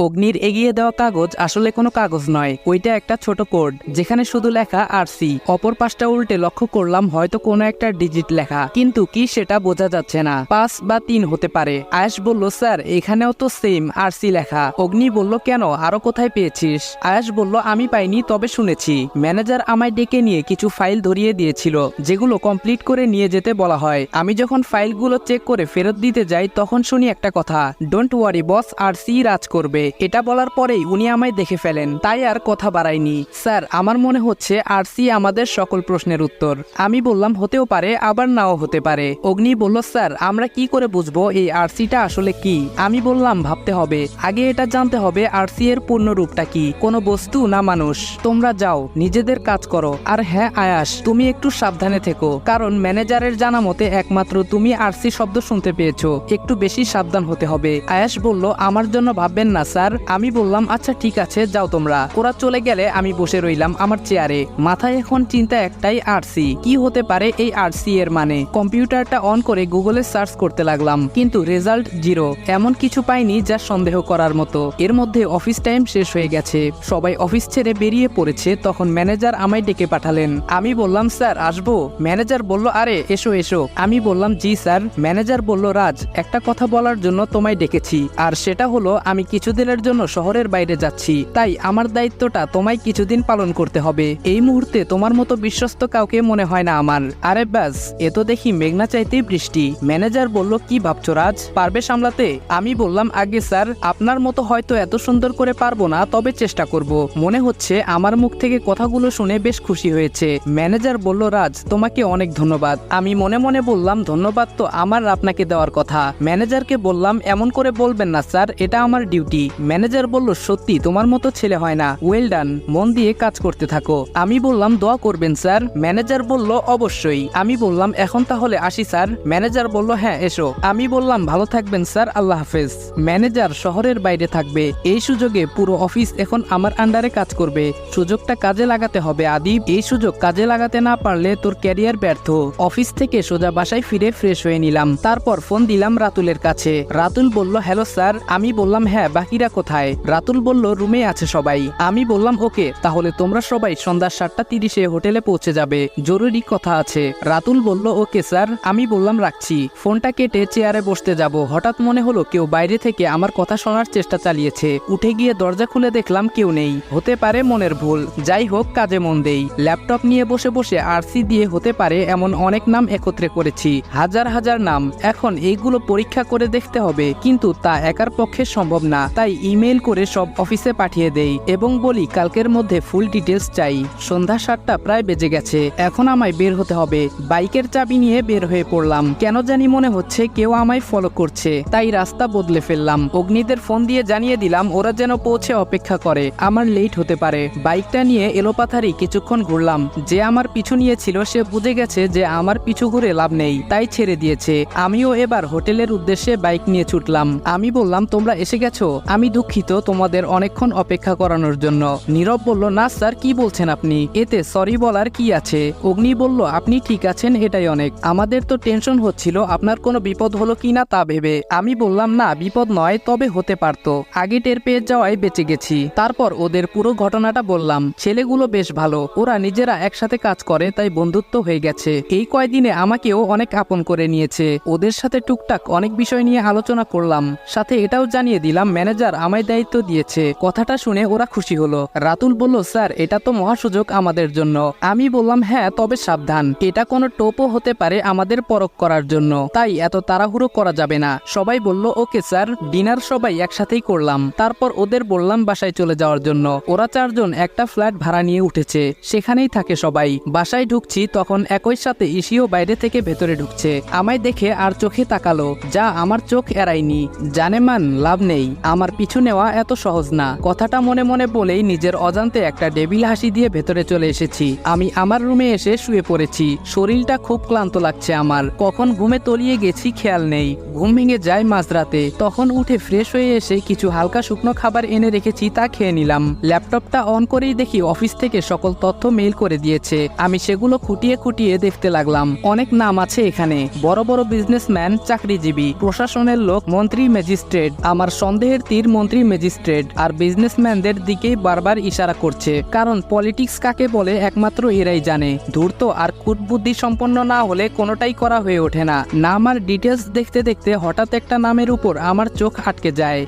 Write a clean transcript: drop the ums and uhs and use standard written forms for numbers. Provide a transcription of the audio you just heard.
অগ্নির এগিয়ে দেওয়া কাগজ আসলে কোনো কাগজ নয়, ওইটা একটা ছোট কোড যেখানে শুধু লেখা আরসি। অপর পাশটা উল্টে লক্ষ্য করলাম হয়তো কোনো একটা ডিজিট লেখা, কিন্তু কি সেটা বোঝা যাচ্ছে না। 5 বা 3 হতে পারে। আয়েশ বলল, স্যার এখানেও তো সেম আরসি লেখা। অগ্নি বলল, কেন, আরো কোথায় পেয়েছিস? আয়েশ বলল, আমি পাইনি, তবে শুনেছি ম্যানেজার আমায় ডেকে নিয়ে কিছু ফাইল ধরিয়ে দিয়েছিল যেগুলো কমপ্লিট করে নিয়ে যেতে বলা হয়। আমি যখন ফাইলগুলো চেক করে ফেরত দিতে যাই তখন শুনি একটা কথা, ডোন্ট ওয়ারি বস, আরসি রাজ করবে। এটা বলার পরেই উনি আমায় দেখে ফেলেন, তাই আর কথা বাড়াইনি। স্যার আমার মনে হচ্ছে আরসি আমাদের সকল প্রশ্নের উত্তর। আমি বললাম, হতেও পারে আবার নাও হতে পারে। অগ্নি বলল, স্যার আমরা কি করে বুঝবো এই আরসিটা আসলে কি? আমি বললাম, ভাবতে হবে, আগে এটা জানতে হবে আরসি এর পূর্ণ রূপটা কি, কোনো বস্তু না মানুষ। তোমরা যাও, নিজেদের কাজ করো। আর হ্যাঁ আয়াস, তুমি একটু সাবধানে থেকো, কারণ ম্যানেজারের জানা মতে একমাত্র তুমি আরসি শব্দ শুনতে পেয়েছো, একটু বেশি সাবধান হতে হবে। আয়াস বলল, আমার জন্য ভাববেন না স্যার। আমি বললাম, আচ্ছা ঠিক আছে, যাও তোমরা। ওরা চলে গেলে আমি বসে রইলাম আমার চেয়ারে। মাথায় এখন চিন্তা একটাই, আরসি কি হতে পারে? এই আরসি এর মানে? কম্পিউটারটা অন করে গুগলে সার্চ করতে লাগলাম, কিন্তু রেজাল্ট 0। এমন কিছু পাইনি যা সন্দেহ করার মতো। এর মধ্যে অফিস টাইম শেষ হয়ে গেছে, সবাই অফিস ছেড়ে বেরিয়ে পড়েছে। তখন ম্যানেজার আমায় ডেকে পাঠালেন। আমি বললাম, স্যার আসবো? ম্যানেজার বলল, আরে এসো এসো। আমি বললাম, জি স্যার। ম্যানেজার বলল, রাজ, একটা কথা বলার জন্য তোমায় ডেকেছি, আর সেটা হলো আমি কিছুদিনের জন্য শহরের বাইরে যাচ্ছি, তাই আমার দায়িত্বটা তোমায় কিছুদিন পালন করতে হবে। এই মুহূর্তে তোমার মতো বিশ্বস্ত কাউকে মনে হয় না আমার। আরে ব্যাস, এ তো দেখি মেঘনা চাইতেই বৃষ্টি। ম্যানেজার বলল, কি ভাবছো রাজ, পারবে সামলাতে? আমি বললাম, আগে স্যার, আপনার মতো হয়তো এত সুন্দর করে পারবো না, তবে চেষ্টা করব। মনে হচ্ছে আমার মুখ থেকে কথাগুলো শুনে বেশ খুশি হয়েছে। ম্যানেজার বলল, রাজ তোমাকে অনেক ধন্যবাদ। আমি মনে মনে বললাম, ধন্যবাদ তো আমার আপনাকে দেওয়ার কথা। ম্যানেজারকে বললাম, এমন করে বলবেন না স্যার, এটা আমার ডিউটি। ম্যানেজার বলল, সত্যি তোমার মতো ছেলে হয় না, ওয়েল ডান, মন দিয়ে কাজ করতে থাকো। আমি বললাম, দোয়া করবেন স্যার। ম্যানেজার বলল, অবশ্যই। আমি বললাম, এখন তাহলে আসি স্যার। ম্যানেজার বলল, হ্যাঁ এসো। আমি বললাম, ভালো থাকবেন স্যার, আল্লাহ হাফেজ। ম্যানেজার শহরের বাইরে থাকবে, এই সুযোগে পুরো অফিস এখন আমার আন্ডারে কাজ করবে। সুযোগটা কাজে লাগাতে হবে আদিব, এই সুযোগ কাজে লাগাতে না পারলে তোর ক্যারিয়ার ব্যর্থ। অফিস থেকে সোজা বাসায় ফিরে ফ্রেশ হয়ে নিলাম, তারপর ফোন দিলাম রাতুলের কাছে। রাতুল বলল, হ্যালো স্যার। আমি বললাম, হ্যাঁ, বাকিরা কোথায়? রাতুল বলল, রুমে আছে সবাই। আমি বললাম, ওকে, তাহলে তোমরা সবাই সন্ধ্যা 7:30-এ হোটেলে পৌঁছে যাবে, জরুরি কথা আছে। রাতুল বলল, ওকে স্যার। আমি বললাম, রাখছি। ফোনটা কেটে চেয়ারে বসতে যাব, হঠাৎ মনে হলো কেউ বাইরে থেকে আমার কথা শোনার চেষ্টা চালিয়েছে। উঠে গিয়ে দরজা খুলে দেখলাম কেউ নেই। হতে পারে মনের ভুল, যাই হোক কাজে মন দেই। ল্যাপটপ নিয়ে বসে বসে আরসি দিয়ে হতে পারে এমন অনেক নাম একত্রে করেছি, হাজার হাজার নাম। এখন এইগুলো পরীক্ষা করে দেখতে হবে, কিন্তু তা একার পক্ষে সম্ভব না। তাই ইমেল করে সব অফিসে পাঠিয়ে দেই এবং বলি কালকের মধ্যে ফুল ডিটেলস চাই। সন্ধ্যা 7টা প্রায় বেজে গেছে, এখন আমায় বের হতে হবে। বাইকের চাবি নিয়ে বের হয়ে পড়লাম। কেন জানি মনে হচ্ছে কেউ আমায় ফলো করছে, তাই রাস্তা বদলে ফেললাম। অগ্নিদের ফোন দিয়ে জানিয়ে দিলাম ওরা যেন পৌঁছে অপেক্ষা করে, আমার লেট হতে পারে। বাইকটা নিয়ে এলোপাথারি কিছুক্ষণ ঘুরলাম। যে আমার পিছু নিয়েছিল সে বুঝে গেছে যে আমার পিছু ঘুরে লাভ নেই, তাই ছেড়ে দিয়েছে। আমিও এবার হোটেলের উদ্দেশ্যে বাইক নিয়ে ছুটলাম। আমি বললাম, তোমরা এসে গেছো? আমি দুঃখিত তোমাদের অনেকক্ষণ অপেক্ষা করানোর জন্য। নীরব বলল, না স্যার, কি বলছেন আপনি, এতে সরি বলার কি আছে? অগ্নি বলল, আপনি ঠিক আছেন, এটাই অনেক। আমাদের তো টেনশন হচ্ছিল আপনার কোনো বিপদ হলো কিনা তা ভেবে। আমি বললাম, না বিপদ নয়, তবে হতে পারতো, আগে টের পেয়ে যাওয়ায় বেঁচে গেছি। তারপর ওদের পুরো ঘটনাটা বললাম। ছেলেগুলো বেশ ভালো, ওরা নিজেরা একসাথে কাজ করে, তাই বন্ধুত্ব হয়ে গেছে। এই কয়দিনে আমাকেও অনেক আপন করে নিয়েছে। ওদের সাথে টুকটাক অনেক বিষয় নিয়ে আলোচনা করলাম, সাথে এটাও জানিয়ে দিলাম ম্যানেজার আমায় দায়িত্ব দিয়েছে। কথাটা শুনে ওরা খুশি হলো। রাতুল বলল, স্যার এটা তো মহাসুযোগ আমাদের জন্য। আমি বললাম, হ্যাঁ, তবে সাবধান, এটা কোনো টোপও হতে পারে আমাদের পরখ করার জন্য, তাই এত তাড়াহুড়ো করা যাবে না। সবাই বলল, ওকে স্যার। ডিনার সবাই একসাথেই করলাম, তারপর ওদের বললাম বাসায় চলে যাওয়ার জন্য। ওরা 4 জন একটা ফ্ল্যাট ভাড়া নিয়ে উঠেছে, সেখানেই থাকে সবাই। বাসায় ঢুকছি তখন একই সাথে ইসিও বাইরে থেকে ভেতরে ঢুকছে। আমায় দেখে আর চোখে তাকালো, যা আমার চোখ এড়ায়নি। জানেমান, লাভ নেই, আমার পিছু নেওয়া এত সহজ না। কথাটা মনে মনে বলেই নিজের অজান্তে একটা ডেভিল হাসি দিয়ে ভেতরে চলে এসেছি। আমি আমার রুমে এসে শুয়ে পড়েছি। শরীরটা খুব ক্লান্ত লাগছে আমার, কখন ঘুমে তলিয়ে গেছি খেয়াল নেই। ঘুম ভেঙে যায় মাঝরাতে, তখন উঠে ফ্রেশ হয়ে এসে কিছু হালকা শুকনো খাবার এনে রেখেছি, তা খেয়ে নিলাম। ল্যাপটপটা অন করেই দেখি অফিস থেকে সকল তথ্য মেইল করে দিয়েছে। আমি সেগুলো খুঁটিয়ে খুঁটিয়ে দেখতে লাগলাম। অনেক নাম আছে এখানে, বড় বড় বিজনেসম্যান, চাকরিজীবী, প্রশাসনের লোক, মন্ত্রী, ম্যাজিস্ট্রেট। আমার সন্দেহের তীর সিটির মন্ত্রী ম্যাজিস্ট্রেট আর বিজনেসম্যানদের দিকেই বারবার ইশারা করছে, কারণ পলিটিক্স কাকে বলে একমাত্র এরাই জানে। ধূর্ত আর কুটবুদ্ধি সম্পন্ন না হলে কোনোটাই করা হয়ে ওঠে না। নাম আর ডিটেলস দেখতে দেখতে হঠাৎ একটা নামের উপর আমার চোখ আটকে যায়।